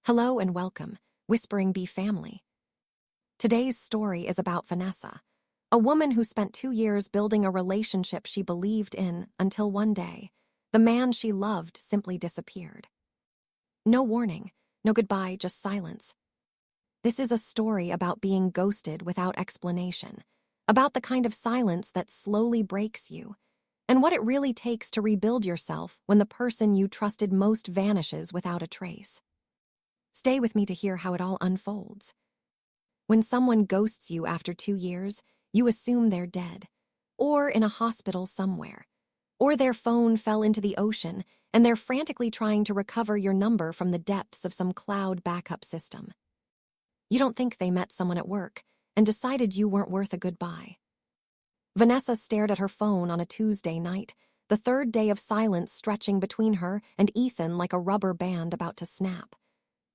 Hello and welcome, Whispering Bee family. Today's story is about Vanessa, a woman who spent 2 years building a relationship she believed in until one day, the man she loved simply disappeared. No warning, no goodbye, just silence. This is a story about being ghosted without explanation, about the kind of silence that slowly breaks you, and what it really takes to rebuild yourself when the person you trusted most vanishes without a trace. Stay with me to hear how it all unfolds. When someone ghosts you after 2 years, you assume they're dead, or in a hospital somewhere, or their phone fell into the ocean and they're frantically trying to recover your number from the depths of some cloud backup system. You don't think they met someone at work and decided you weren't worth a goodbye. Vanessa stared at her phone on a Tuesday night, the third day of silence stretching between her and Ethan like a rubber band about to snap.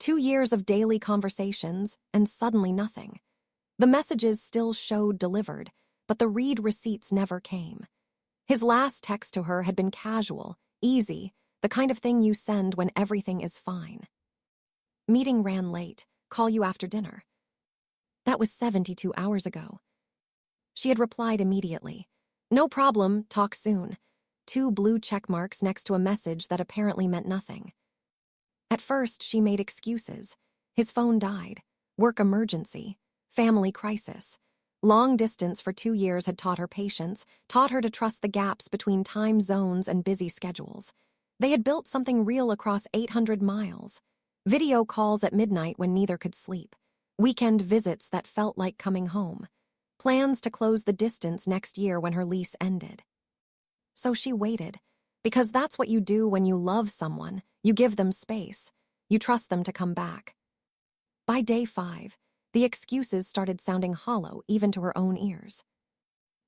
2 years of daily conversations, and suddenly nothing. The messages still showed delivered, but the read receipts never came. His last text to her had been casual, easy, the kind of thing you send when everything is fine. Meeting ran late, call you after dinner. That was 72 hours ago. She had replied immediately. No problem, talk soon. 2 blue check marks next to a message that apparently meant nothing. At first, she made excuses. His phone died, work emergency, family crisis. Long distance for 2 years had taught her patience, taught her to trust the gaps between time zones and busy schedules. They had built something real across 800 miles. Video calls at midnight when neither could sleep. Weekend visits that felt like coming home. Plans to close the distance next year when her lease ended. So she waited. Because that's what you do when you love someone. You give them space. You trust them to come back. By day 5, the excuses started sounding hollow even to her own ears.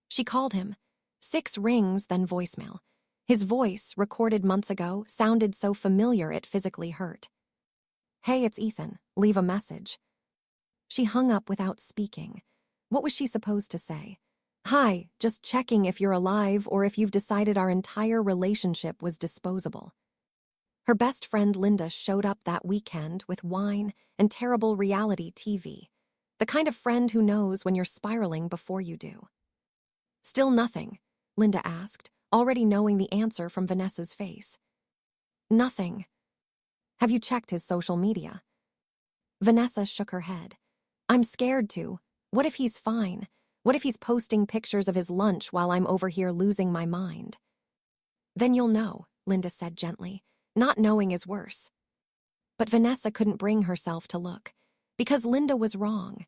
She called him. 6 rings, then voicemail. His voice, recorded months ago, sounded so familiar it physically hurt. Hey, it's Ethan. Leave a message. She hung up without speaking. What was she supposed to say? Hi, just checking if you're alive or if you've decided our entire relationship was disposable. Her best friend Linda showed up that weekend with wine and terrible reality TV. The kind of friend who knows when you're spiraling before you do. Still nothing, Linda asked, already knowing the answer from Vanessa's face. Nothing. Have you checked his social media? Vanessa shook her head. I'm scared to. What if he's fine? What if he's posting pictures of his lunch while I'm over here losing my mind? Then you'll know, Linda said gently. Not knowing is worse. But Vanessa couldn't bring herself to look. Because Linda was wrong.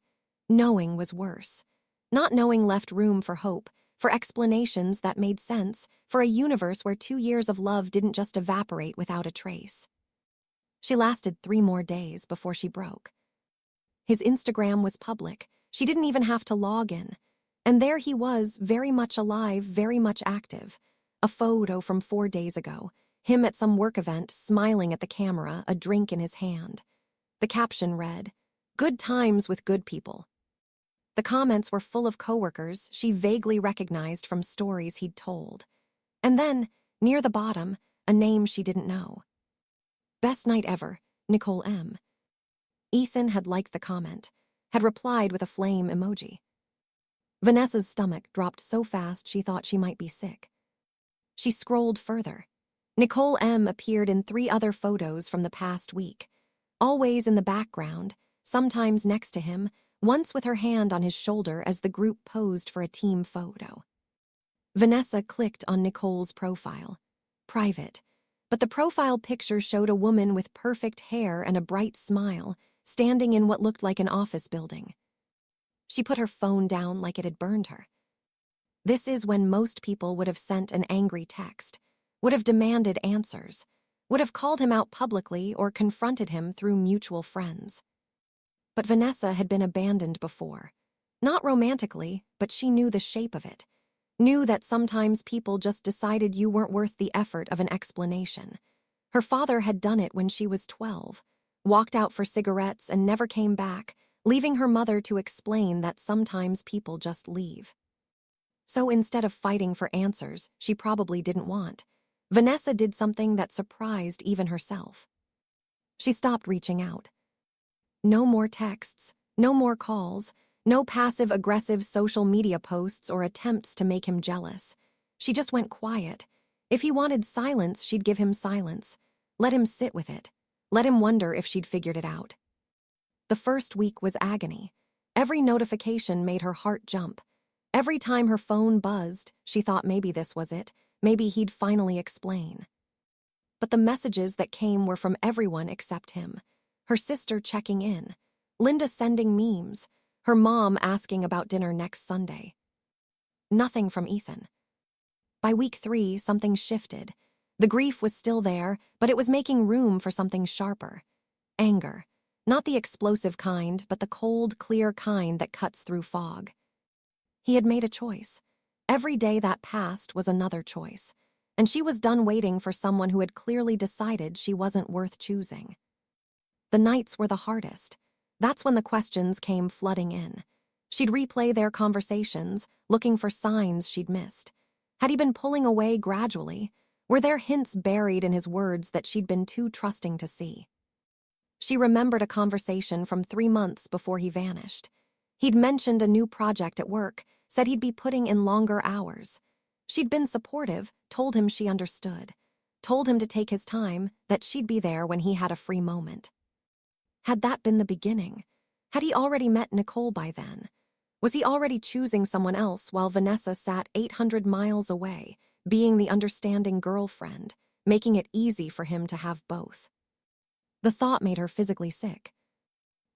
Knowing was worse. Not knowing left room for hope, for explanations that made sense, for a universe where 2 years of love didn't just evaporate without a trace. She lasted 3 more days before she broke. His Instagram was public. She didn't even have to log in. And there he was, very much alive, very much active. A photo from 4 days ago. Him at some work event, smiling at the camera, a drink in his hand. The caption read, "Good times with good people." The comments were full of coworkers she vaguely recognized from stories he'd told. And then, near the bottom, a name she didn't know. Best night ever, Nicole M. Ethan had liked the comment, had replied with a flame emoji. Vanessa's stomach dropped so fast she thought she might be sick. She scrolled further. Nicole M. appeared in 3 other photos from the past week, always in the background, sometimes next to him, once with her hand on his shoulder as the group posed for a team photo. Vanessa clicked on Nicole's profile. Private. But the profile picture showed a woman with perfect hair and a bright smile, standing in what looked like an office building. She put her phone down like it had burned her. This is when most people would have sent an angry text, would have demanded answers, would have called him out publicly or confronted him through mutual friends. But Vanessa had been abandoned before. Not romantically, but she knew the shape of it. Knew that sometimes people just decided you weren't worth the effort of an explanation. Her father had done it when she was 12, walked out for cigarettes and never came back, leaving her mother to explain that sometimes people just leave. So instead of fighting for answers she probably didn't want, Vanessa did something that surprised even herself. She stopped reaching out. No more texts, no more calls, no passive-aggressive social media posts or attempts to make him jealous. She just went quiet. If he wanted silence, she'd give him silence. Let him sit with it. Let him wonder if she'd figured it out. The first week was agony. Every notification made her heart jump. Every time her phone buzzed, she thought maybe this was it. Maybe he'd finally explain. But the messages that came were from everyone except him. Her sister checking in, Linda sending memes, her mom asking about dinner next Sunday. Nothing from Ethan. By week 3, something shifted. The grief was still there, but it was making room for something sharper. Anger. Not the explosive kind, but the cold, clear kind that cuts through fog. He had made a choice. Every day that passed was another choice, and she was done waiting for someone who had clearly decided she wasn't worth choosing. The nights were the hardest. That's when the questions came flooding in. She'd replay their conversations, looking for signs she'd missed. Had he been pulling away gradually? Were there hints buried in his words that she'd been too trusting to see? She remembered a conversation from 3 months before he vanished. He'd mentioned a new project at work, said he'd be putting in longer hours. She'd been supportive, told him she understood, told him to take his time, that she'd be there when he had a free moment. Had that been the beginning? Had he already met Nicole by then? Was he already choosing someone else while Vanessa sat 800 miles away, being the understanding girlfriend, making it easy for him to have both? The thought made her physically sick.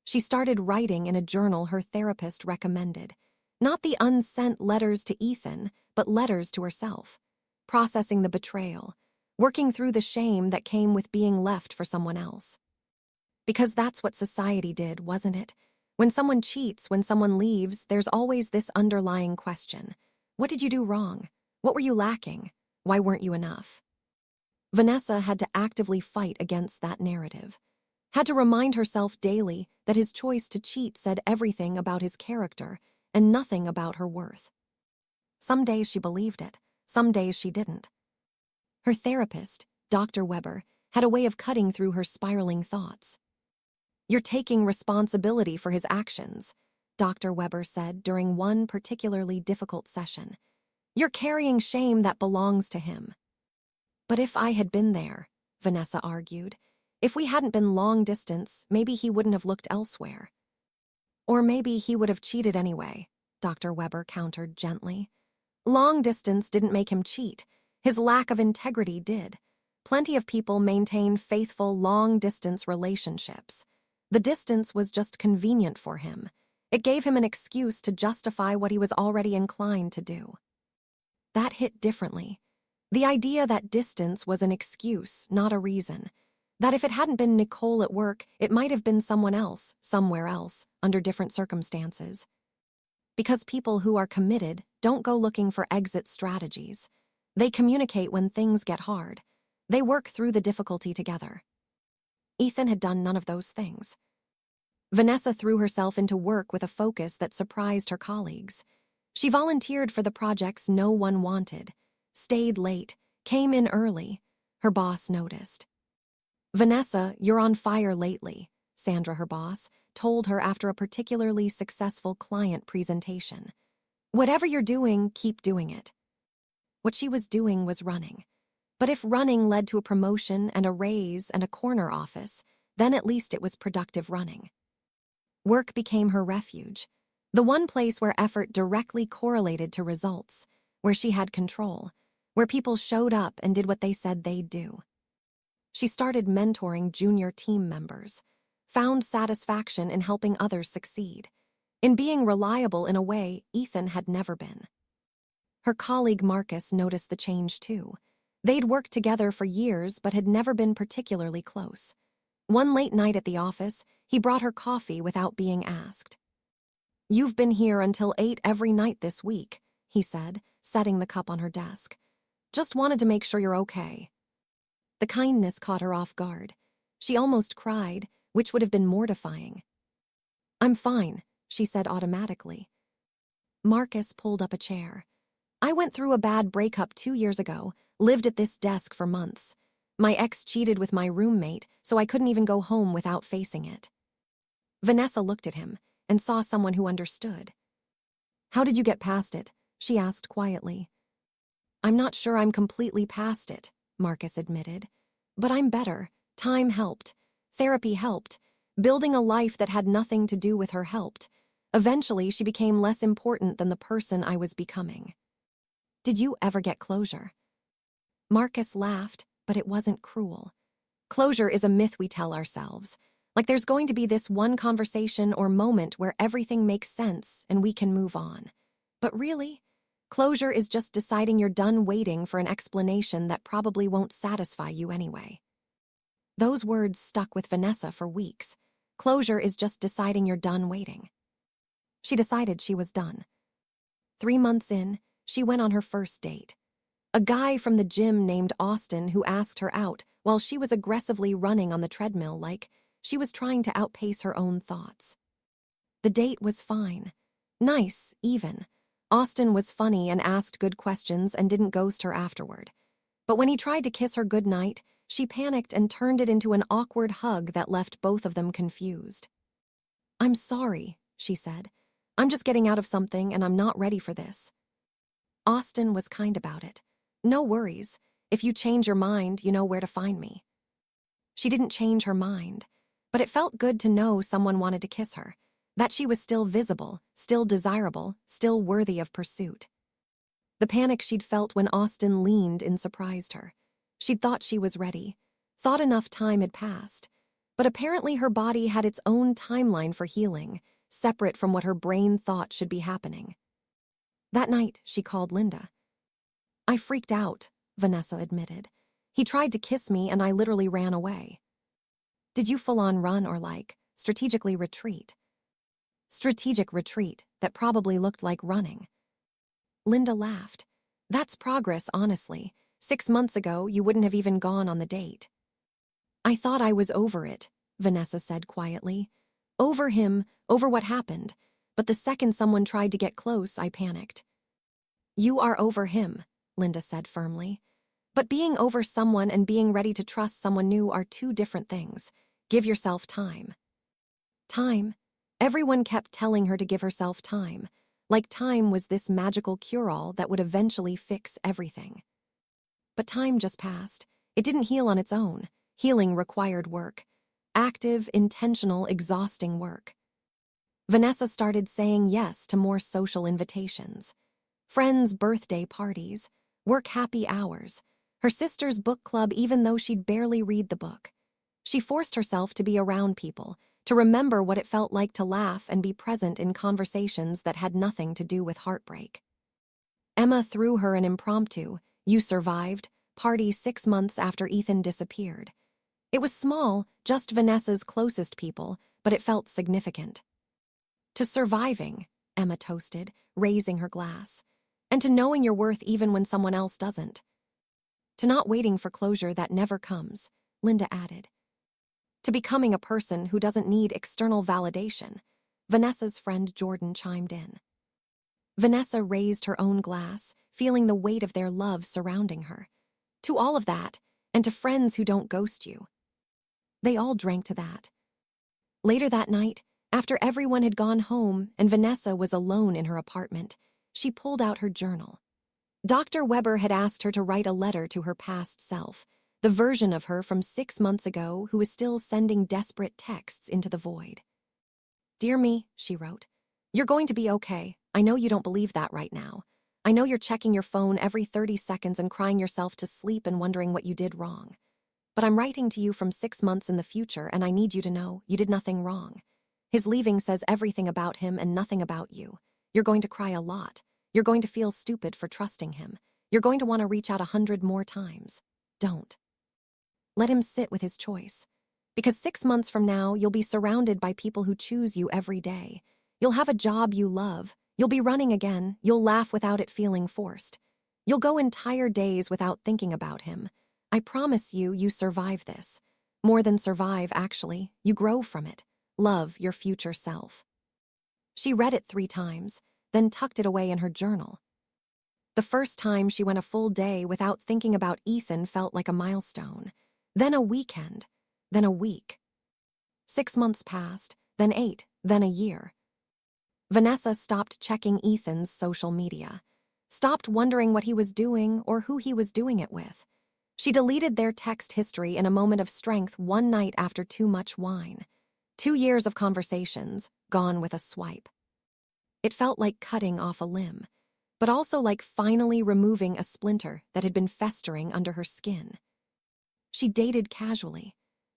She started writing in a journal her therapist recommended. Not the unsent letters to Ethan, but letters to herself. Processing the betrayal, working through the shame that came with being left for someone else. Because that's what society did, wasn't it? When someone cheats, when someone leaves, there's always this underlying question. What did you do wrong? What were you lacking? Why weren't you enough? Vanessa had to actively fight against that narrative. Had to remind herself daily that his choice to cheat said everything about his character and nothing about her worth. Some days she believed it, some days she didn't. Her therapist, Dr. Weber, had a way of cutting through her spiraling thoughts. "You're taking responsibility for his actions," Dr. Weber said during one particularly difficult session. "You're carrying shame that belongs to him." But if I had been there, Vanessa argued, if we hadn't been long distance, maybe he wouldn't have looked elsewhere. Or maybe he would have cheated anyway, Dr. Weber countered gently. Long distance didn't make him cheat. His lack of integrity did. Plenty of people maintain faithful long-distance relationships. The distance was just convenient for him. It gave him an excuse to justify what he was already inclined to do. That hit differently. The idea that distance was an excuse, not a reason. That if it hadn't been Nicole at work, it might have been someone else, somewhere else, under different circumstances. Because people who are committed don't go looking for exit strategies. They communicate when things get hard. They work through the difficulty together. Ethan had done none of those things. Vanessa threw herself into work with a focus that surprised her colleagues. She volunteered for the projects no one wanted, stayed late, came in early. Her boss noticed. "Vanessa, you're on fire lately," Sandra, her boss, told her after a particularly successful client presentation. "Whatever you're doing, keep doing it." What she was doing was running. But if running led to a promotion and a raise and a corner office, then at least it was productive running. Work became her refuge, the one place where effort directly correlated to results, where she had control, where people showed up and did what they said they'd do. She started mentoring junior team members, found satisfaction in helping others succeed, in being reliable in a way Ethan had never been. Her colleague Marcus noticed the change too. They'd worked together for years but had never been particularly close. One late night at the office, he brought her coffee without being asked. "You've been here until 8 every night this week," he said, setting the cup on her desk. "Just wanted to make sure you're okay." The kindness caught her off guard. She almost cried, which would have been mortifying. "I'm fine," she said automatically. Marcus pulled up a chair. "I went through a bad breakup 2 years ago, lived at this desk for months. My ex cheated with my roommate, so I couldn't even go home without facing it." Vanessa looked at him and saw someone who understood. "How did you get past it?" she asked quietly. "I'm not sure I'm completely past it," Marcus admitted. "But I'm better. Time helped. Therapy helped. Building a life that had nothing to do with her helped. Eventually, she became less important than the person I was becoming." "Did you ever get closure?" Marcus laughed, but it wasn't cruel. Closure is a myth we tell ourselves. Like there's going to be this one conversation or moment where everything makes sense and we can move on. But really, closure is just deciding you're done waiting for an explanation that probably won't satisfy you anyway. Those words stuck with Vanessa for weeks. Closure is just deciding you're done waiting. She decided she was done. 3 months in, she went on her first date. A guy from the gym named Austin who asked her out while she was aggressively running on the treadmill like she was trying to outpace her own thoughts. The date was fine. Nice, even. Austin was funny and asked good questions and didn't ghost her afterward. But when he tried to kiss her goodnight, she panicked and turned it into an awkward hug that left both of them confused. "I'm sorry," she said. "I'm just getting out of something and I'm not ready for this." Austin was kind about it. "No worries. If you change your mind, you know where to find me." She didn't change her mind, but it felt good to know someone wanted to kiss her, that she was still visible, still desirable, still worthy of pursuit. The panic she'd felt when Austin leaned in surprised her. She'd thought she was ready, thought enough time had passed, but apparently her body had its own timeline for healing, separate from what her brain thought should be happening. That night, she called Linda. "I freaked out," Vanessa admitted. "He tried to kiss me and I literally ran away." "Did you full-on run or strategically retreat?" "Strategic retreat that probably looked like running." Linda laughed. "That's progress, honestly. 6 months ago, you wouldn't have even gone on the date." "I thought I was over it," Vanessa said quietly. "Over him, over what happened. But the second someone tried to get close, I panicked." "You are over him," Linda said firmly. "But being over someone and being ready to trust someone new are two different things. Give yourself time." Time? Everyone kept telling her to give herself time. Like time was this magical cure-all that would eventually fix everything. But time just passed. It didn't heal on its own. Healing required work. Active, intentional, exhausting work. Vanessa started saying yes to more social invitations. Friends' birthday parties, work happy hours, her sister's book club even though she'd barely read the book. She forced herself to be around people, to remember what it felt like to laugh and be present in conversations that had nothing to do with heartbreak. Emma threw her an impromptu, "You survived," party 6 months after Ethan disappeared. It was small, just Vanessa's closest people, but it felt significant. "To surviving," Emma toasted, raising her glass. "And to knowing your worth even when someone else doesn't." "To not waiting for closure that never comes," Linda added. "To becoming a person who doesn't need external validation," Vanessa's friend Jordan chimed in. Vanessa raised her own glass, feeling the weight of their love surrounding her. "To all of that, and to friends who don't ghost you." They all drank to that. Later that night, after everyone had gone home and Vanessa was alone in her apartment, she pulled out her journal. Dr. Weber had asked her to write a letter to her past self, the version of her from 6 months ago who was still sending desperate texts into the void. "Dear me," she wrote, "you're going to be okay. I know you don't believe that right now. I know you're checking your phone every 30 seconds and crying yourself to sleep and wondering what you did wrong. But I'm writing to you from 6 months in the future and I need you to know you did nothing wrong. His leaving says everything about him and nothing about you. You're going to cry a lot. You're going to feel stupid for trusting him. You're going to want to reach out 100 more times. Don't. Let him sit with his choice. Because 6 months from now, you'll be surrounded by people who choose you every day. You'll have a job you love. You'll be running again. You'll laugh without it feeling forced. You'll go entire days without thinking about him. I promise you, you survive this. More than survive, actually. You grow from it. Love your future self." She read it 3 times, then tucked it away in her journal. The first time she went a full day without thinking about Ethan felt like a milestone. Then a weekend. Then a week. 6 months passed, then 8, then a year. Vanessa stopped checking Ethan's social media, stopped wondering what he was doing or who he was doing it with. She deleted their text history in a moment of strength one night after too much wine. 2 years of conversations, gone with a swipe. It felt like cutting off a limb, but also like finally removing a splinter that had been festering under her skin. She dated casually.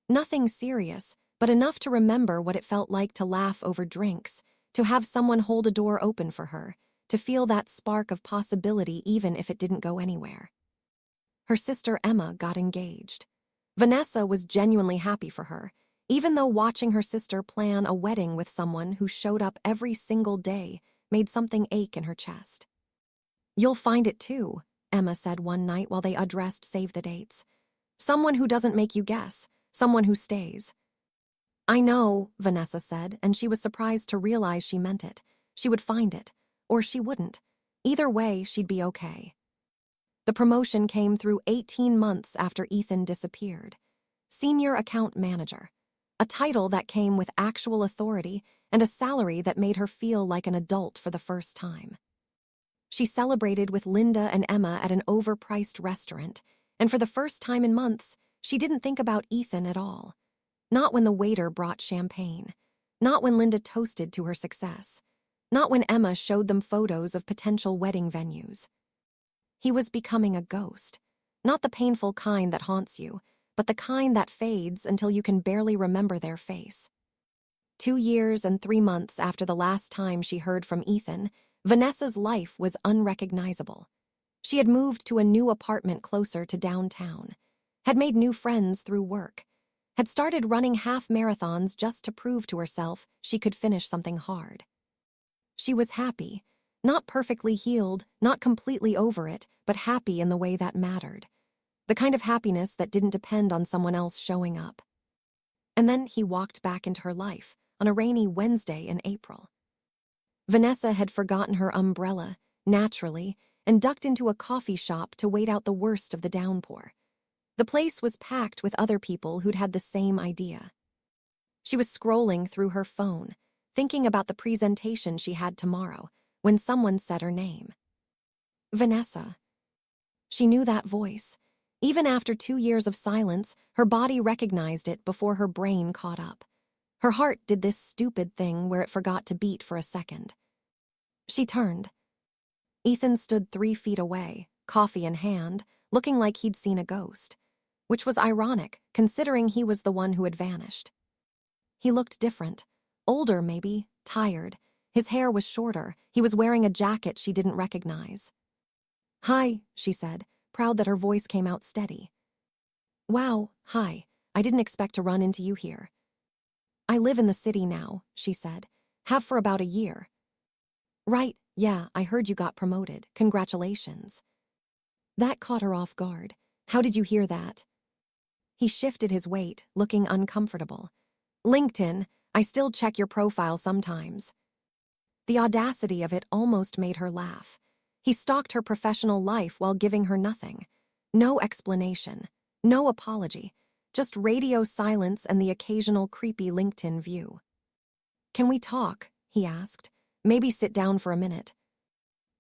Nothing serious, but enough to remember what it felt like to laugh over drinks, to have someone hold a door open for her, to feel that spark of possibility even if it didn't go anywhere. Her sister Emma got engaged. Vanessa was genuinely happy for her, even though watching her sister plan a wedding with someone who showed up every single day made something ache in her chest. "You'll find it too," Emma said one night while they addressed save the dates. "Someone who doesn't make you guess, someone who stays." "I know," Vanessa said, and she was surprised to realize she meant it. She would find it, or she wouldn't. Either way, she'd be okay. The promotion came through 18 months after Ethan disappeared. Senior account manager. A title that came with actual authority and a salary that made her feel like an adult for the first time. She celebrated with Linda and Emma at an overpriced restaurant, and for the first time in months, she didn't think about Ethan at all. Not when the waiter brought champagne. Not when Linda toasted to her success. Not when Emma showed them photos of potential wedding venues. He was becoming a ghost. Not the painful kind that haunts you, but the kind that fades until you can barely remember their face. 2 years and 3 months after the last time she heard from Ethan, Vanessa's life was unrecognizable. She had moved to a new apartment closer to downtown, had made new friends through work, had started running half marathons just to prove to herself she could finish something hard. She was happy, not perfectly healed, not completely over it, but happy in the way that mattered. The kind of happiness that didn't depend on someone else showing up. And then he walked back into her life on a rainy Wednesday in April. Vanessa had forgotten her umbrella, naturally, and ducked into a coffee shop to wait out the worst of the downpour. The place was packed with other people who'd had the same idea. She was scrolling through her phone, thinking about the presentation she had tomorrow, when someone said her name. Vanessa. She knew that voice. Even after 2 years of silence, her body recognized it before her brain caught up. Her heart did this stupid thing where it forgot to beat for a second. She turned. Ethan stood 3 feet away, coffee in hand, looking like he'd seen a ghost, which was ironic, considering he was the one who had vanished. He looked different. Older, maybe, tired. His hair was shorter. He was wearing a jacket she didn't recognize. "Hi," she said, proud that her voice came out steady. "Wow, hi. I didn't expect to run into you here." "I live in the city now," she said. "Have for about a year." "Right, yeah, I heard you got promoted. Congratulations." That caught her off guard. "How did you hear that?" He shifted his weight, looking uncomfortable. "LinkedIn. I still check your profile sometimes." The audacity of it almost made her laugh. He stalked her professional life while giving her nothing. No explanation. No apology. Just radio silence and the occasional creepy LinkedIn view. "Can we talk?" he asked. "Maybe sit down for a minute."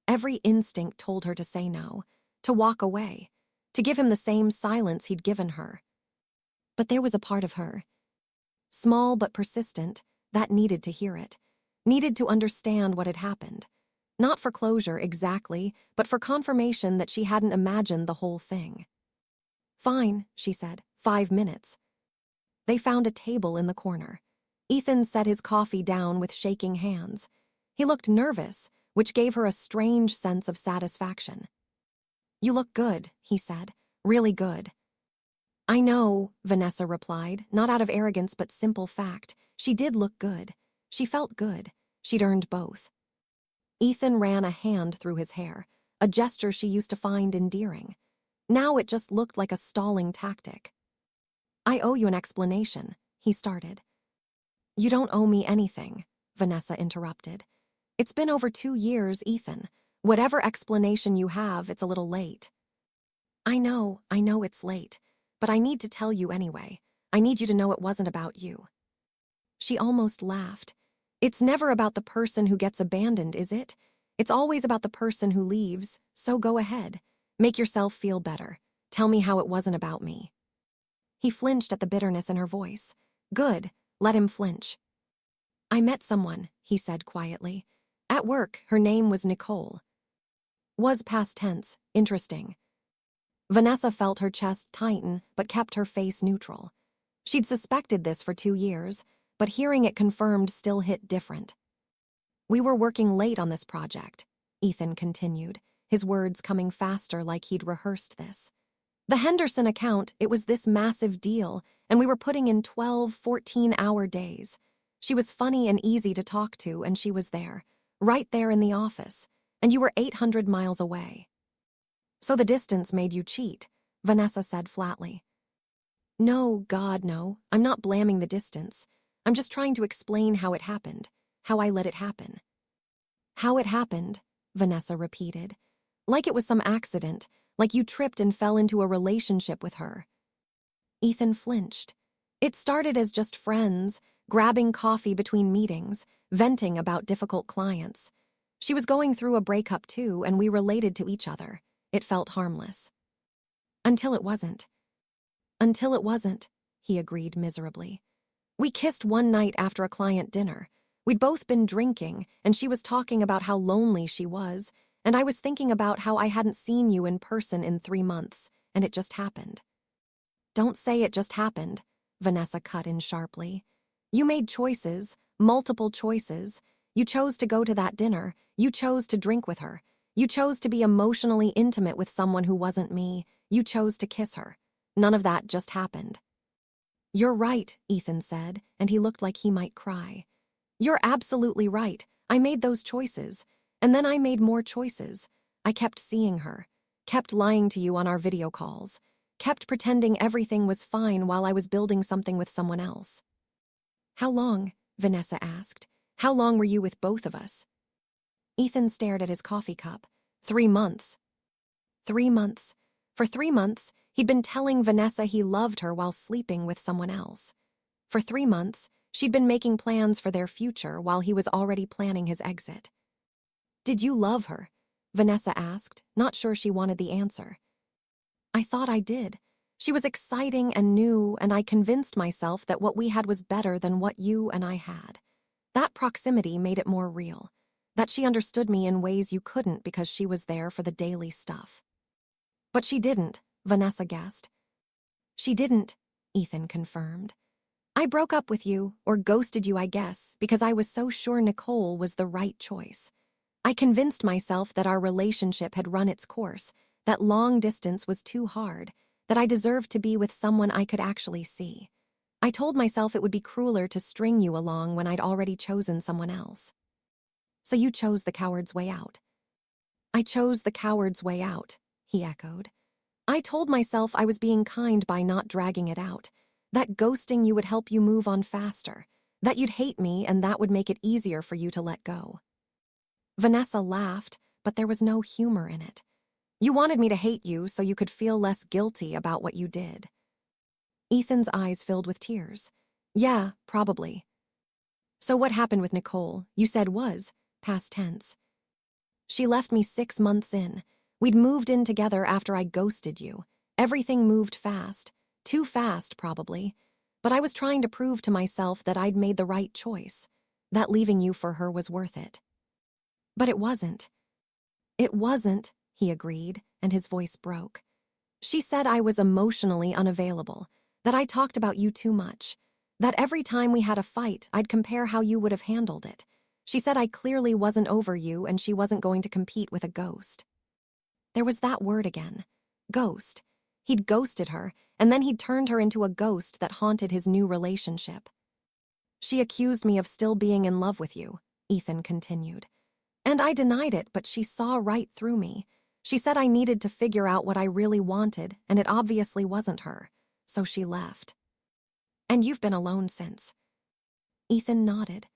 Every instinct told her to say no, to walk away, to give him the same silence he'd given her. But there was a part of her, small but persistent, that needed to hear it, needed to understand what had happened. Not for closure exactly, but for confirmation that she hadn't imagined the whole thing. "Fine," she said. 5 minutes. They found a table in the corner. Ethan set his coffee down with shaking hands. He looked nervous, which gave her a strange sense of satisfaction. "You look good," he said. "Really good." "I know," Vanessa replied, not out of arrogance but simple fact. She did look good. She felt good. She'd earned both. Ethan ran a hand through his hair, a gesture she used to find endearing. Now it just looked like a stalling tactic. "I owe you an explanation," he started. "You don't owe me anything," Vanessa interrupted. "It's been over 2 years, Ethan. Whatever explanation you have, it's a little late." I know it's late, but I need to tell you anyway. I need you to know it wasn't about you." She almost laughed. It's never about the person who gets abandoned, is it? It's always about the person who leaves, so go ahead. Make yourself feel better. Tell me how it wasn't about me. He flinched at the bitterness in her voice. Good, let him flinch. I met someone, he said quietly. At work, her name was Nicole. Was past tense, interesting. Vanessa felt her chest tighten, but kept her face neutral. She'd suspected this for 2 years, but hearing it confirmed still hit different. We were working late on this project, Ethan continued, his words coming faster like he'd rehearsed this. The Henderson account, it was this massive deal, and we were putting in 12, 14-hour days. She was funny and easy to talk to, and she was there, right there in the office, and you were 800 miles away. So the distance made you cheat, Vanessa said flatly. No, God, no. I'm not blaming the distance. I'm just trying to explain how it happened, how I let it happen. How it happened, Vanessa repeated, like it was some accident, like you tripped and fell into a relationship with her. Ethan flinched. It started as just friends, grabbing coffee between meetings, venting about difficult clients. She was going through a breakup too, and we related to each other. It felt harmless. Until it wasn't. Until it wasn't, he agreed miserably. We kissed one night after a client dinner. We'd both been drinking, and she was talking about how lonely she was, and I was thinking about how I hadn't seen you in person in 3 months, and it just happened. Don't say it just happened, Vanessa cut in sharply. You made choices, multiple choices. You chose to go to that dinner. You chose to drink with her. You chose to be emotionally intimate with someone who wasn't me. You chose to kiss her. None of that just happened. You're right, Ethan said, and he looked like he might cry. You're absolutely right. I made those choices. And then I made more choices. I kept seeing her, kept lying to you on our video calls, kept pretending everything was fine while I was building something with someone else. How long? Vanessa asked. How long were you with both of us? Ethan stared at his coffee cup. 3 months. 3 months. For 3 months, he'd been telling Vanessa he loved her while sleeping with someone else. For 3 months, she'd been making plans for their future while he was already planning his exit. Did you love her? Vanessa asked, not sure she wanted the answer. I thought I did. She was exciting and new, and I convinced myself that what we had was better than what you and I had. That proximity made it more real, that she understood me in ways you couldn't because she was there for the daily stuff. But she didn't, Vanessa guessed. She didn't, Ethan confirmed. I broke up with you, or ghosted you, I guess, because I was so sure Nicole was the right choice. I convinced myself that our relationship had run its course, that long distance was too hard, that I deserved to be with someone I could actually see. I told myself it would be crueler to string you along when I'd already chosen someone else. So you chose the coward's way out. I chose the coward's way out, he echoed. I told myself I was being kind by not dragging it out, that ghosting you would help you move on faster, that you'd hate me and that would make it easier for you to let go. Vanessa laughed, but there was no humor in it. You wanted me to hate you so you could feel less guilty about what you did. Ethan's eyes filled with tears. Yeah, probably. So what happened with Nicole? You said was, past tense. She left me 6 months in. We'd moved in together after I ghosted you. Everything moved fast. Too fast, probably. But I was trying to prove to myself that I'd made the right choice, that leaving you for her was worth it. But it wasn't. It wasn't, he agreed, and his voice broke. She said I was emotionally unavailable, that I talked about you too much, that every time we had a fight, I'd compare how you would have handled it. She said I clearly wasn't over you and she wasn't going to compete with a ghost. There was that word again. Ghost. He'd ghosted her, and then he'd turned her into a ghost that haunted his new relationship. She accused me of still being in love with you, Ethan continued. And I denied it, but she saw right through me. She said I needed to figure out what I really wanted, and it obviously wasn't her. So she left. And you've been alone since. Ethan nodded.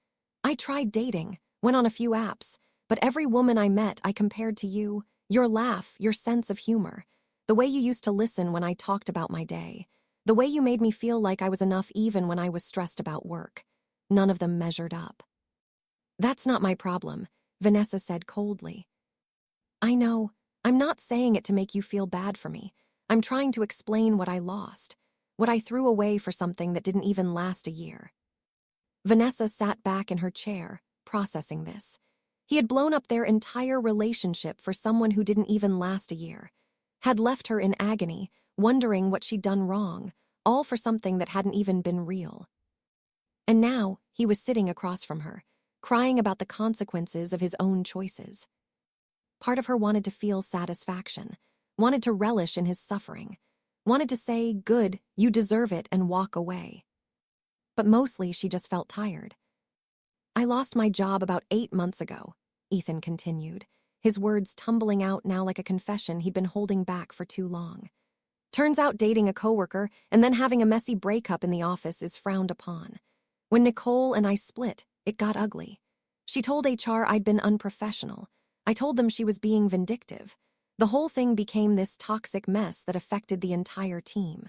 I tried dating, went on a few apps, but every woman I met I compared to you, your laugh, your sense of humor, the way you used to listen when I talked about my day, the way you made me feel like I was enough even when I was stressed about work. none of them measured up. "That's not my problem," Vanessa said coldly. "I know. I'm not saying it to make you feel bad for me. I'm trying to explain what I lost, what I threw away for something that didn't even last a year." Vanessa sat back in her chair, processing this. He had blown up their entire relationship for someone who didn't even last a year, had left her in agony, wondering what she'd done wrong, all for something that hadn't even been real. And now he was sitting across from her, crying about the consequences of his own choices. Part of her wanted to feel satisfaction, wanted to relish in his suffering, wanted to say, "Good, you deserve it," and walk away. But mostly she just felt tired. "I lost my job about 8 months ago," Ethan continued, his words tumbling out now like a confession he'd been holding back for too long. "Turns out dating a coworker and then having a messy breakup in the office is frowned upon. When Nicole and I split, it got ugly. She told HR I'd been unprofessional. I told them she was being vindictive. The whole thing became this toxic mess that affected the entire team."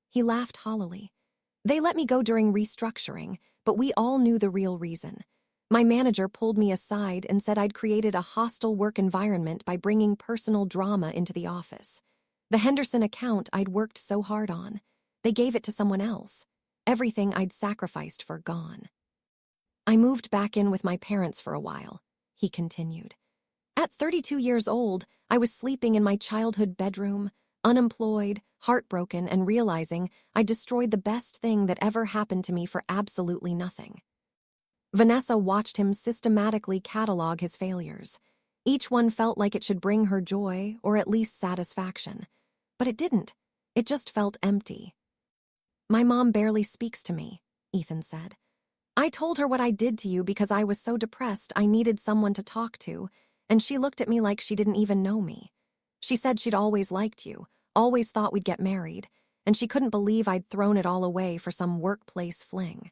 He laughed hollowly. "They let me go during restructuring, but we all knew the real reason. My manager pulled me aside and said I'd created a hostile work environment by bringing personal drama into the office. The Henderson account I'd worked so hard on. They gave it to someone else. Everything I'd sacrificed for gone. I moved back in with my parents for a while," he continued. "At 32 years old, I was sleeping in my childhood bedroom, unemployed, heartbroken, and realizing I destroyed the best thing that ever happened to me for absolutely nothing." Vanessa watched him systematically catalog his failures. Each one felt like it should bring her joy or at least satisfaction. But it didn't. It just felt empty. "My mom barely speaks to me," Ethan said. "I told her what I did to you because I was so depressed I needed someone to talk to, and she looked at me like she didn't even know me. She said she'd always liked you, always thought we'd get married, and she couldn't believe I'd thrown it all away for some workplace fling.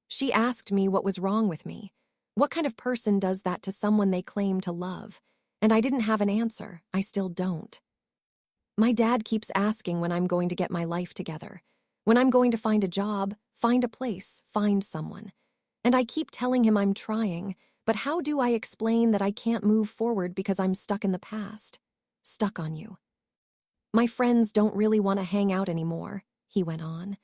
She asked me what was wrong with me. What kind of person does that to someone they claim to love? And I didn't have an answer. I still don't. My dad keeps asking when I'm going to get my life together, when I'm going to find a job, find a place, find someone. And I keep telling him I'm trying, but how do I explain that I can't move forward because I'm stuck in the past? Stuck on you. My friends don't really want to hang out anymore," he went on,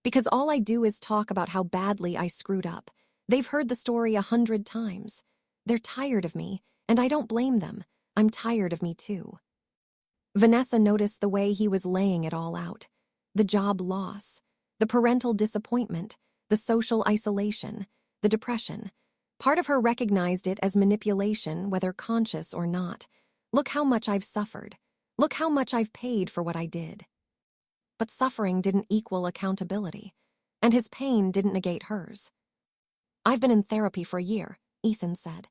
"because all I do is talk about how badly I screwed up. They've heard the story 100 times. They're tired of me, and I don't blame them. I'm tired of me too." Vanessa noticed the way he was laying it all out. The job loss, the parental disappointment, the social isolation, the depression. Part of her recognized it as manipulation, whether conscious or not. "Look how much I've suffered. Look how much I've paid for what I did." But suffering didn't equal accountability, and his pain didn't negate hers. "I've been in therapy for a year," Ethan said,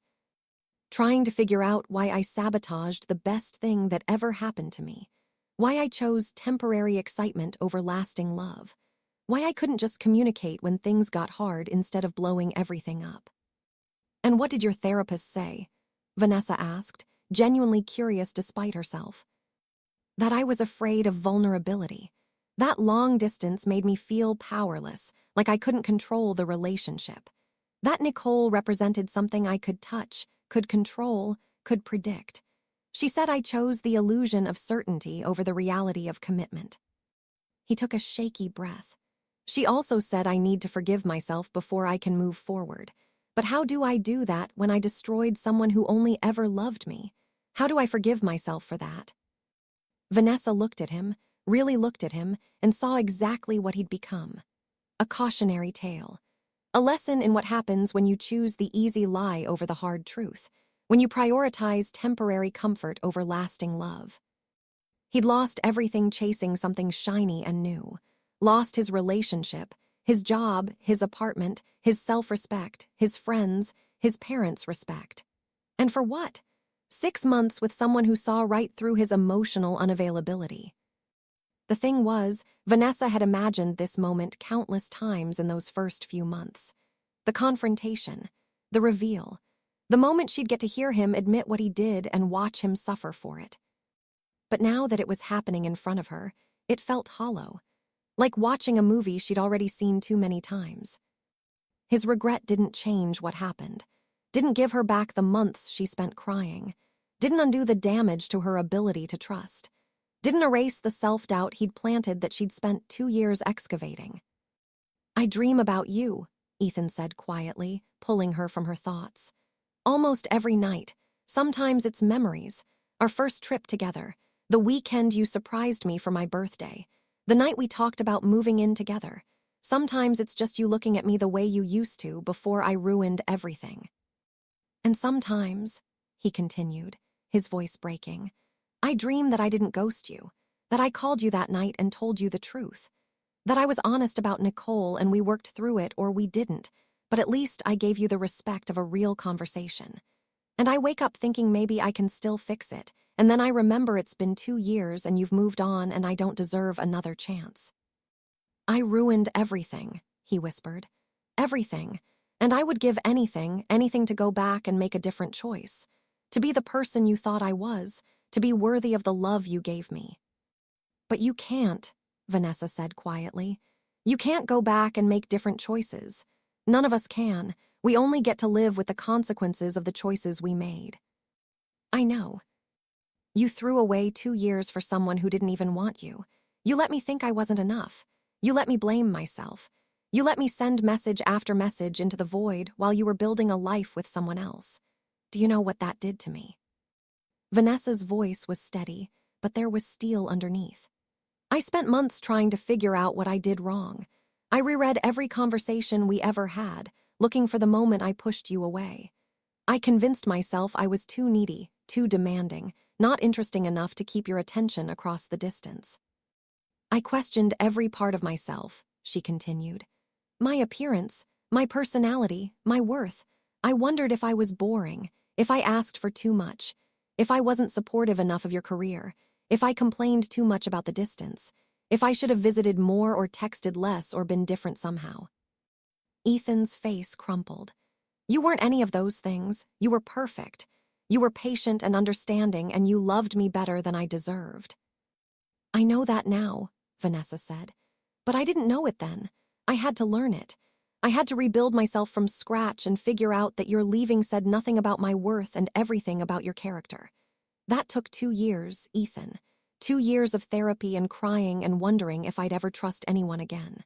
"trying to figure out why I sabotaged the best thing that ever happened to me, why I chose temporary excitement over lasting love, why I couldn't just communicate when things got hard instead of blowing everything up." "And what did your therapist say?" Vanessa asked, genuinely curious despite herself. "That I was afraid of vulnerability. That long distance made me feel powerless, like I couldn't control the relationship. That Nicole represented something I could touch, could control, could predict. She said I chose the illusion of certainty over the reality of commitment." He took a shaky breath. "She also said I need to forgive myself before I can move forward. But how do I do that when I destroyed someone who only ever loved me? How do I forgive myself for that?" Vanessa looked at him, really looked at him, and saw exactly what he'd become. A cautionary tale. A lesson in what happens when you choose the easy lie over the hard truth, when you prioritize temporary comfort over lasting love. He'd lost everything chasing something shiny and new. Lost his relationship, his job, his apartment, his self-respect, his friends, his parents' respect. And for what? 6 months with someone who saw right through his emotional unavailability. The thing was, Vanessa had imagined this moment countless times in those first few months. The confrontation, the reveal, the moment she'd get to hear him admit what he did and watch him suffer for it. But now that it was happening in front of her, it felt hollow, like watching a movie she'd already seen too many times. His regret didn't change what happened, didn't give her back the months she spent crying, didn't undo the damage to her ability to trust, didn't erase the self-doubt he'd planted that she'd spent 2 years excavating. "I dream about you," Ethan said quietly, pulling her from her thoughts. "Almost every night. Sometimes it's memories. Our first trip together. The weekend you surprised me for my birthday. The night we talked about moving in together. Sometimes it's just you looking at me the way you used to before I ruined everything. And sometimes," he continued, his voice breaking, "I dream that I didn't ghost you, that I called you that night and told you the truth. That I was honest about Nicole and we worked through it, or we didn't, but at least I gave you the respect of a real conversation. And I wake up thinking maybe I can still fix it, and then I remember it's been 2 years and you've moved on and I don't deserve another chance." "I ruined everything," he whispered. "Everything. And I would give anything, anything to go back and make a different choice. To be the person you thought I was, to be worthy of the love you gave me." "But you can't," Vanessa said quietly. "You can't go back and make different choices. None of us can. We only get to live with the consequences of the choices we made." "I know. You threw away 2 years for someone who didn't even want you. You let me think I wasn't enough. You let me blame myself. You let me send message after message into the void while you were building a life with someone else. Do you know what that did to me?" Vanessa's voice was steady, but there was steel underneath. "I spent months trying to figure out what I did wrong. I reread every conversation we ever had, looking for the moment I pushed you away. I convinced myself I was too needy, too demanding, not interesting enough to keep your attention across the distance. I questioned every part of myself," she continued. "My appearance, my personality, my worth. I wondered if I was boring, if I asked for too much, if I wasn't supportive enough of your career, if I complained too much about the distance, if I should have visited more or texted less or been different somehow." Ethan's face crumpled. "You weren't any of those things. You were perfect. You were patient and understanding, and you loved me better than I deserved." "I know that now," Vanessa said. "But I didn't know it then. I had to learn it. I had to rebuild myself from scratch and figure out that your leaving said nothing about my worth and everything about your character. That took 2 years, Ethan. 2 years of therapy and crying and wondering if I'd ever trust anyone again.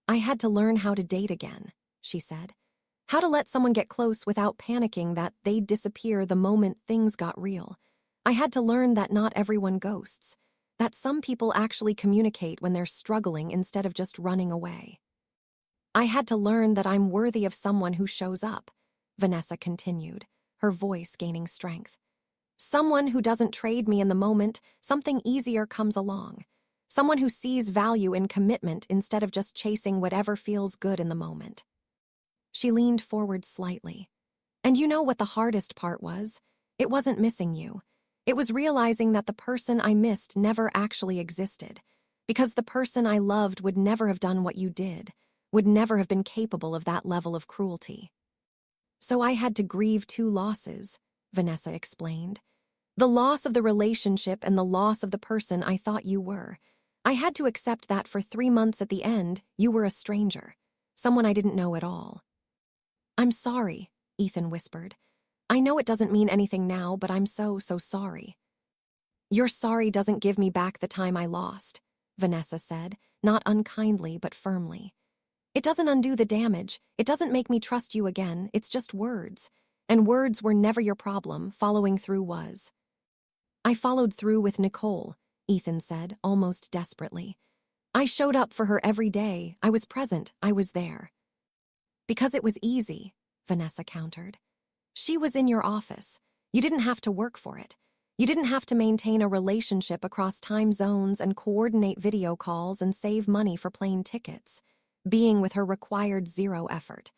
I had to learn how to date again," she said. "How to let someone get close without panicking that they'd disappear the moment things got real. I had to learn that not everyone ghosts, that some people actually communicate when they're struggling instead of just running away. I had to learn that I'm worthy of someone who shows up," Vanessa continued, her voice gaining strength. "Someone who doesn't trade me in the moment, something easier comes along. Someone who sees value in commitment instead of just chasing whatever feels good in the moment." She leaned forward slightly. "And you know what the hardest part was? It wasn't missing you. It was realizing that the person I missed never actually existed, because the person I loved would never have done what you did, would never have been capable of that level of cruelty. So I had to grieve 2 losses," Vanessa explained. "The loss of the relationship and the loss of the person I thought you were. I had to accept that for 3 months at the end, you were a stranger, someone I didn't know at all." "I'm sorry," Ethan whispered. "I know it doesn't mean anything now, but I'm so sorry." "Your sorry doesn't give me back the time I lost," Vanessa said, not unkindly but firmly. "It doesn't undo the damage. It doesn't make me trust you again. It's just words. And words were never your problem. Following through was." "I followed through with Nicole," Ethan said, almost desperately. "I showed up for her every day. I was present. I was there." "Because it was easy," Vanessa countered. "She was in your office. You didn't have to work for it. You didn't have to maintain a relationship across time zones and coordinate video calls and save money for plane tickets. Being with her required 0 effort.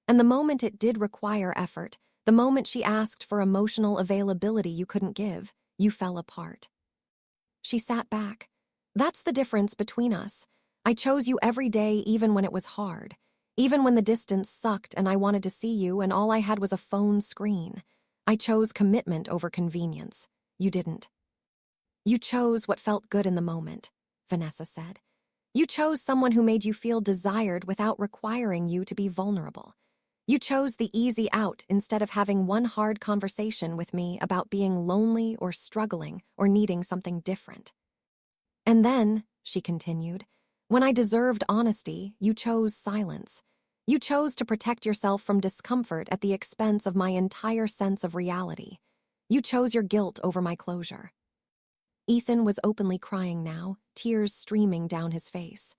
And the moment it did require effort, the moment she asked for emotional availability you couldn't give, you fell apart." She sat back. "That's the difference between us. I chose you every day even when it was hard. Even when the distance sucked and I wanted to see you and all I had was a phone screen. I chose commitment over convenience. You didn't. You chose what felt good in the moment," Vanessa said. You chose someone who made you feel desired without requiring you to be vulnerable. You chose the easy out instead of having one hard conversation with me about being lonely or struggling or needing something different. And then, she continued, when I deserved honesty, you chose silence. You chose to protect yourself from discomfort at the expense of my entire sense of reality. You chose your guilt over my closure. Ethan was openly crying now, tears streaming down his face.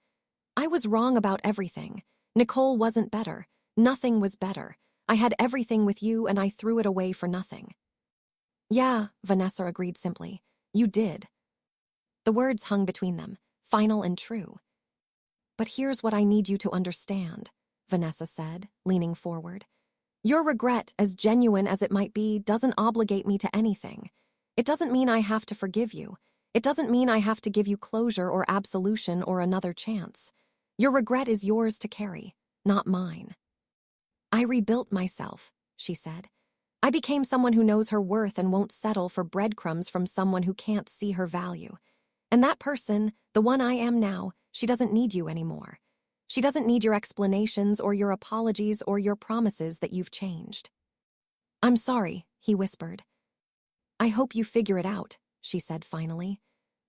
I was wrong about everything. Nicole wasn't better. Nothing was better. I had everything with you and I threw it away for nothing. Yeah, Vanessa agreed simply. You did. The words hung between them, final and true. But here's what I need you to understand, Vanessa said, leaning forward. Your regret, as genuine as it might be, doesn't obligate me to anything. It doesn't mean I have to forgive you. It doesn't mean I have to give you closure or absolution or another chance. Your regret is yours to carry, not mine. I rebuilt myself, she said. I became someone who knows her worth and won't settle for breadcrumbs from someone who can't see her value. And that person, the one I am now, she doesn't need you anymore. She doesn't need your explanations or your apologies or your promises that you've changed. I'm sorry, he whispered. I hope you figure it out, she said finally.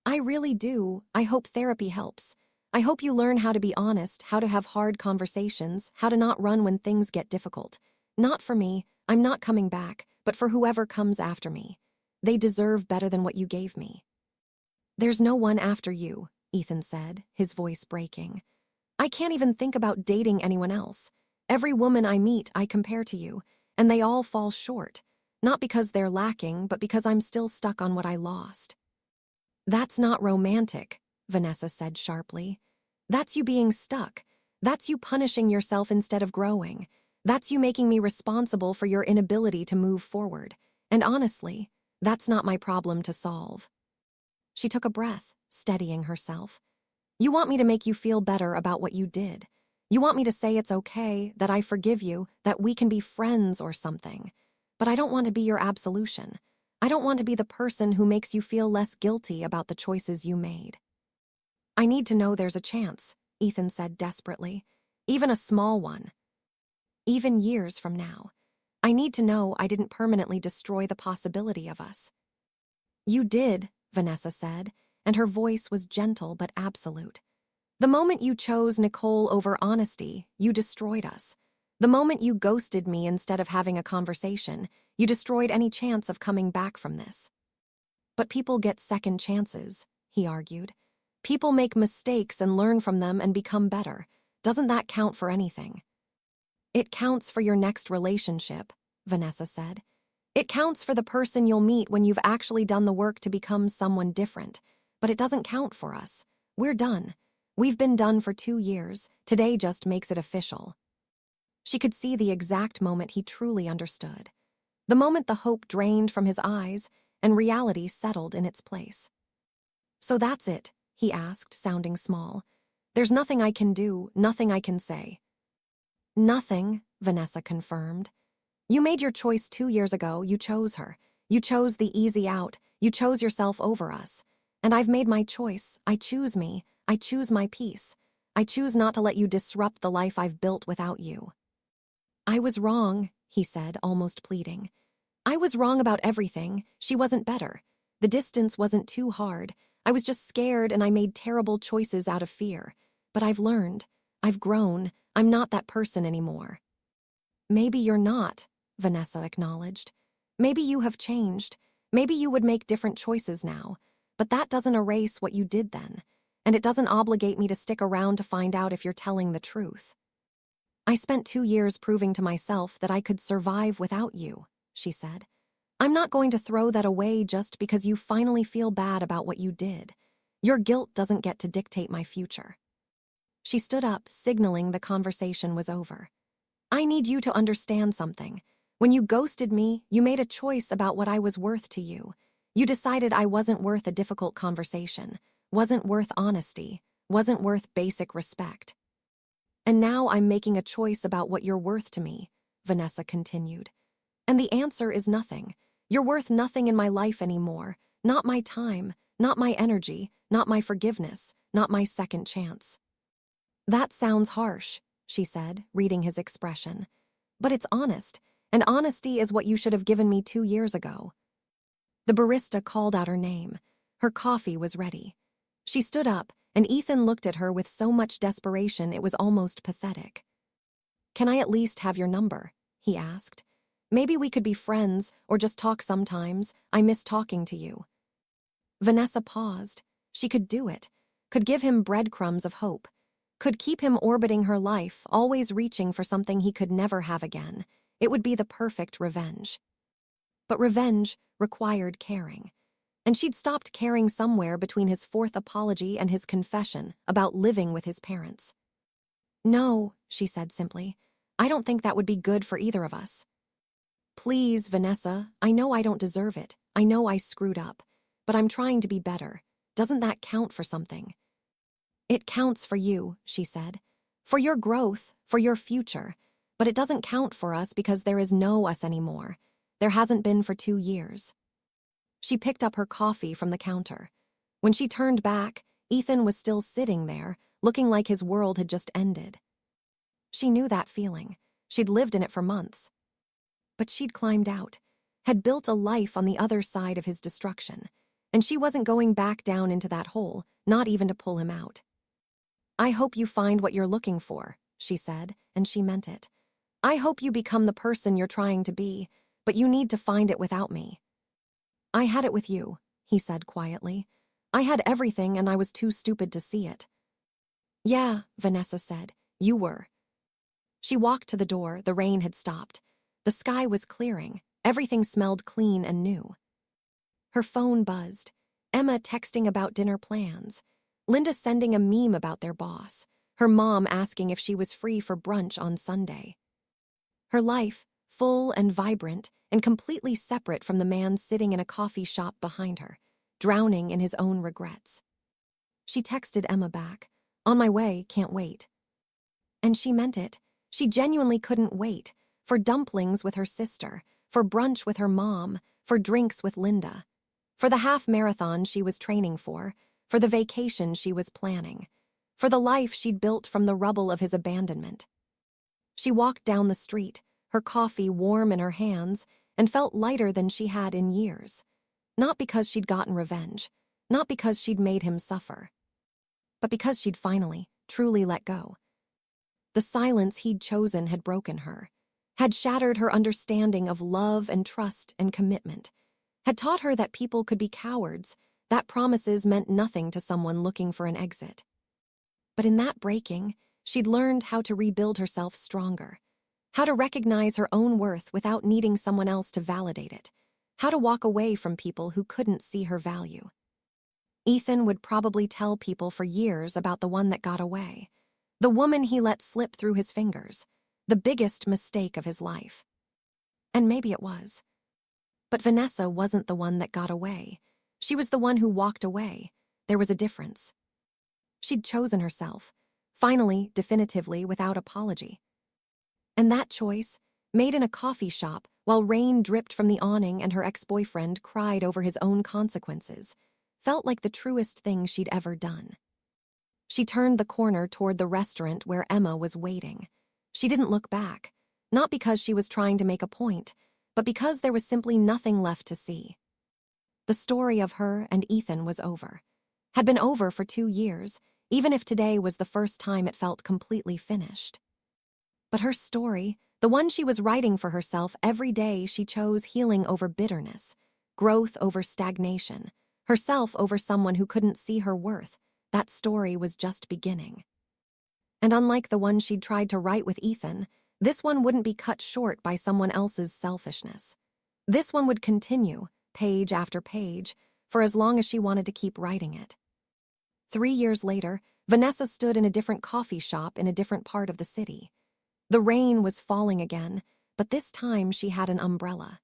I really do. I hope therapy helps. I hope you learn how to be honest, how to have hard conversations, how to not run when things get difficult. Not for me, I'm not coming back, but for whoever comes after me. They deserve better than what you gave me. There's no one after you, Ethan said, his voice breaking. I can't even think about dating anyone else. Every woman I meet, I compare to you, and they all fall short. Not because they're lacking, but because I'm still stuck on what I lost. That's not romantic, Vanessa said sharply. That's you being stuck. That's you punishing yourself instead of growing. That's you making me responsible for your inability to move forward. And honestly, that's not my problem to solve. She took a breath, steadying herself. You want me to make you feel better about what you did. You want me to say it's okay, that I forgive you, that we can be friends or something. But I don't want to be your absolution. I don't want to be the person who makes you feel less guilty about the choices you made. I need to know there's a chance, Ethan said desperately. Even a small one. Even years from now. I need to know I didn't permanently destroy the possibility of us. You did, Vanessa said, and her voice was gentle but absolute. The moment you chose Nicole over honesty, you destroyed us. The moment you ghosted me instead of having a conversation, you destroyed any chance of coming back from this. But people get second chances, he argued. People make mistakes and learn from them and become better. Doesn't that count for anything? It counts for your next relationship, Vanessa said. It counts for the person you'll meet when you've actually done the work to become someone different. But it doesn't count for us. We're done. We've been done for 2 years. Today just makes it official. She could see the exact moment he truly understood. The moment the hope drained from his eyes and reality settled in its place. So that's it, he asked, sounding small. There's nothing I can do, nothing I can say. Nothing, Vanessa confirmed. You made your choice 2 years ago. You chose her. You chose the easy out. You chose yourself over us. And I've made my choice. I choose me. I choose my peace. I choose not to let you disrupt the life I've built without you. I was wrong, he said, almost pleading. I was wrong about everything. She wasn't better. The distance wasn't too hard. I was just scared and I made terrible choices out of fear. But I've learned. I've grown. I'm not that person anymore. Maybe you're not, Vanessa acknowledged. Maybe you have changed. Maybe you would make different choices now. But that doesn't erase what you did then. And it doesn't obligate me to stick around to find out if you're telling the truth. I spent 2 years proving to myself that I could survive without you, she said. I'm not going to throw that away just because you finally feel bad about what you did. Your guilt doesn't get to dictate my future. She stood up, signaling the conversation was over. I need you to understand something. When you ghosted me, you made a choice about what I was worth to you. You decided I wasn't worth a difficult conversation, wasn't worth honesty, wasn't worth basic respect. And now I'm making a choice about what you're worth to me, Vanessa continued. And the answer is nothing. You're worth nothing in my life anymore. Not my time, not my energy, not my forgiveness, not my second chance. That sounds harsh, she said, reading his expression. But it's honest, and honesty is what you should have given me 2 years ago. The barista called out her name. Her coffee was ready. She stood up, and Ethan looked at her with so much desperation it was almost pathetic. "Can I at least have your number?" he asked. "Maybe we could be friends, or just talk sometimes. I miss talking to you." Vanessa paused. She could do it, could give him breadcrumbs of hope, could keep him orbiting her life, always reaching for something he could never have again. It would be the perfect revenge. But revenge required caring. And she'd stopped caring somewhere between his fourth apology and his confession about living with his parents. "No," she said simply. "I don't think that would be good for either of us." "Please, Vanessa, I know I don't deserve it. I know I screwed up. But I'm trying to be better. Doesn't that count for something?" "It counts for you," she said. "For your growth, for your future. But it doesn't count for us because there is no us anymore. There hasn't been for 2 years." She picked up her coffee from the counter. When she turned back, Ethan was still sitting there, looking like his world had just ended. She knew that feeling. She'd lived in it for months. But she'd climbed out, had built a life on the other side of his destruction, and she wasn't going back down into that hole, not even to pull him out. "I hope you find what you're looking for," she said, and she meant it. "I hope you become the person you're trying to be, but you need to find it without me." "I had it with you," he said quietly. "I had everything and I was too stupid to see it." "Yeah," Vanessa said, "you were." She walked to the door. The rain had stopped. The sky was clearing. Everything smelled clean and new. Her phone buzzed. Emma texting about dinner plans. Linda sending a meme about their boss. Her mom asking if she was free for brunch on Sunday. Her life, full and vibrant, and completely separate from the man sitting in a coffee shop behind her, drowning in his own regrets. She texted Emma back, "On my way, can't wait." And she meant it. She genuinely couldn't wait, for dumplings with her sister, for brunch with her mom, for drinks with Linda, for the half marathon she was training for the vacation she was planning, for the life she'd built from the rubble of his abandonment. She walked down the street, her coffee warm in her hands, and felt lighter than she had in years. Not because she'd gotten revenge, not because she'd made him suffer, but because she'd finally, truly let go. The silence he'd chosen had broken her, had shattered her understanding of love and trust and commitment, had taught her that people could be cowards, that promises meant nothing to someone looking for an exit. But in that breaking, she'd learned how to rebuild herself stronger, how to recognize her own worth without needing someone else to validate it, how to walk away from people who couldn't see her value. Ethan would probably tell people for years about the one that got away, the woman he let slip through his fingers, the biggest mistake of his life. And maybe it was. But Vanessa wasn't the one that got away. She was the one who walked away. There was a difference. She'd chosen herself, finally, definitively, without apology. And that choice, made in a coffee shop while rain dripped from the awning and her ex-boyfriend cried over his own consequences, felt like the truest thing she'd ever done. She turned the corner toward the restaurant where Emma was waiting. She didn't look back, not because she was trying to make a point, but because there was simply nothing left to see. The story of her and Ethan was over. Had been over for 2 years, even if today was the first time it felt completely finished. But her story, the one she was writing for herself every day, she chose healing over bitterness, growth over stagnation, herself over someone who couldn't see her worth. That story was just beginning. And unlike the one she'd tried to write with Ethan, this one wouldn't be cut short by someone else's selfishness. This one would continue, page after page, for as long as she wanted to keep writing it. 3 years later, Vanessa stood in a different coffee shop in a different part of the city. The rain was falling again, but this time she had an umbrella.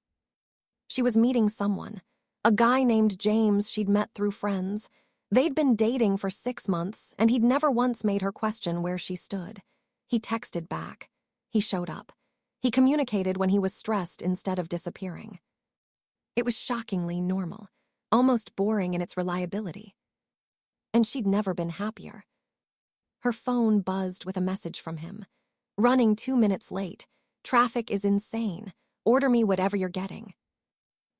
She was meeting someone, a guy named James she'd met through friends. They'd been dating for 6 months, and he'd never once made her question where she stood. He texted back. He showed up. He communicated when he was stressed instead of disappearing. It was shockingly normal, almost boring in its reliability. and she'd never been happier. Her phone buzzed with a message from him. Running 2 minutes late. Traffic is insane. Order me whatever you're getting.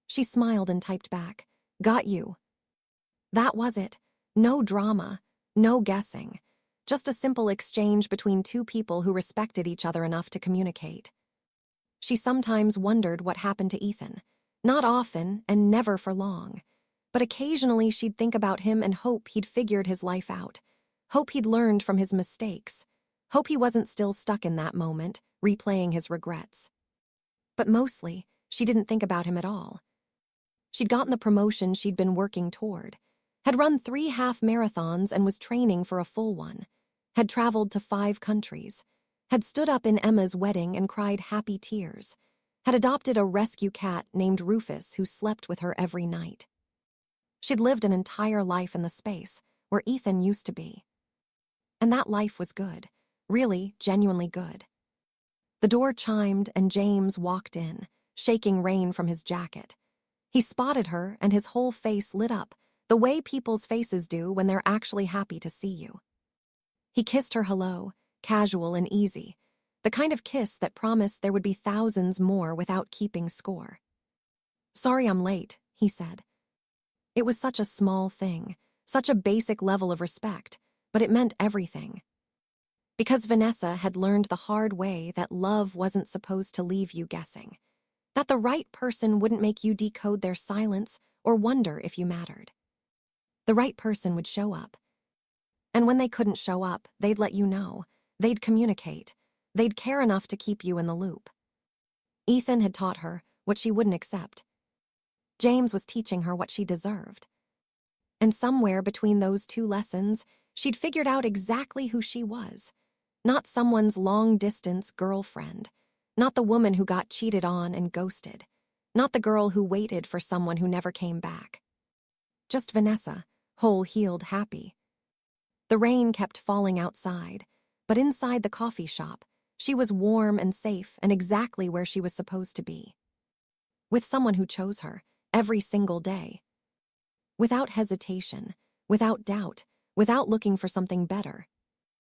She smiled and typed back, got you. That was it. No drama, no guessing. Just a simple exchange between two people who respected each other enough to communicate. She sometimes wondered what happened to Ethan. Not often and never for long. But occasionally she'd think about him and hope he'd figured his life out. Hope he'd learned from his mistakes. Hope he wasn't still stuck in that moment, replaying his regrets. But mostly, she didn't think about him at all. She'd gotten the promotion she'd been working toward, had run 3 half marathons and was training for a full one, had traveled to 5 countries, had stood up in Emma's wedding and cried happy tears, had adopted a rescue cat named Rufus who slept with her every night. She'd lived an entire life in the space where Ethan used to be. And that life was good, really, genuinely good. The door chimed and James walked in, shaking rain from his jacket. He spotted her and his whole face lit up, the way people's faces do when they're actually happy to see you. He kissed her hello, casual and easy, the kind of kiss that promised there would be thousands more without keeping score. Sorry I'm late, he said. It was such a small thing, such a basic level of respect, but it meant everything. Because Vanessa had learned the hard way that love wasn't supposed to leave you guessing, that the right person wouldn't make you decode their silence or wonder if you mattered. The right person would show up. And when they couldn't show up, they'd let you know. They'd communicate. They'd care enough to keep you in the loop. Ethan had taught her what she wouldn't accept. James was teaching her what she deserved. And somewhere between those 2 lessons, she'd figured out exactly who she was. Not someone's long-distance girlfriend. Not the woman who got cheated on and ghosted. Not the girl who waited for someone who never came back. Just Vanessa, whole-heeled happy. The rain kept falling outside, but inside the coffee shop, she was warm and safe and exactly where she was supposed to be. With someone who chose her, every single day. Without hesitation, without doubt, without looking for something better.